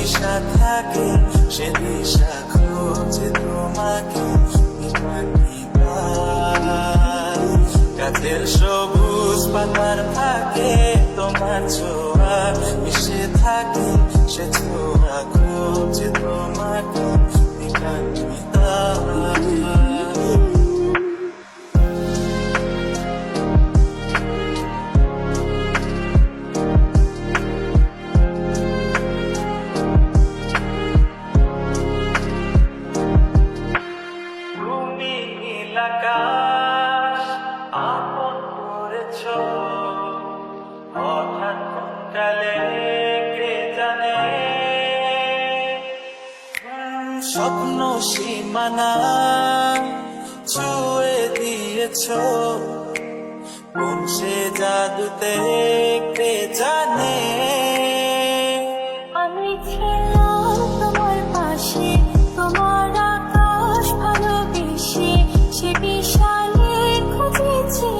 দিশা থাকে, সে দিশা খুঁজে তোমাকে। গাছের সবুজ পাতার ফাঁকে তোমার ছোঁয়া মিশে থাকে, সে ছোঁয়া খুঁজে তোমাকে। তুমি নীল আকাশ আপন করেছ, হঠাৎ কোন কালে কে জানে। স্বপ্ন সীমানা ছুঁয়ে দিয়েছ, কোন সে জাদুতে কে জানে। আমি ছিলাম তোমার পাশে, তোমার আকাশ ভালোবেসে, সে বিশালে খুঁজেছি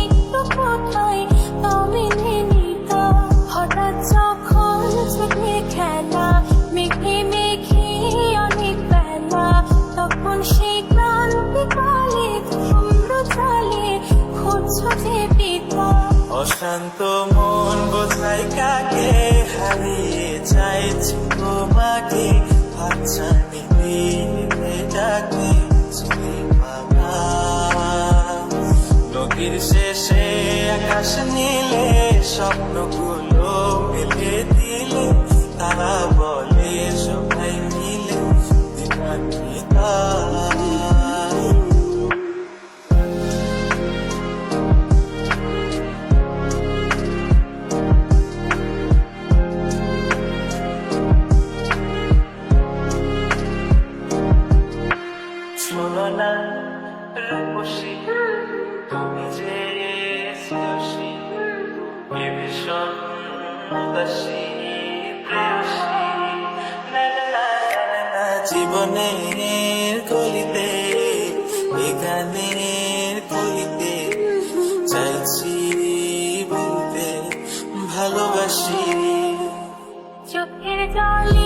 একটু কোথায় তবে নিতা। হঠাৎ যখন চোখে খেলা, মেঘে মেঘে অনেক বেলা, তখন সে ক্লান্তি কালে চন্দ্র জলে খুঁজছো যে পিতা। অশান্ত মন বোঝাই কাকে, হারিয়ে চাইছি তোমাকে। আচ্ছা নিতে ডাকে বাবা, নদীর শেষে আকাশ নীলে, স্বপ্নগুলো মেলে দিলে, তারা বলে সবাই মিলে দিনান্বিতা। শোনো না রূপসী, তুমি যে শ্রেয়সী, এ ভীষণ উদাসী প্রেয়সী। না না না না না, জীবনের কলিতে, এ গানের কলিতে চাইছি বলতে ভালোবাসি। চোখের জলে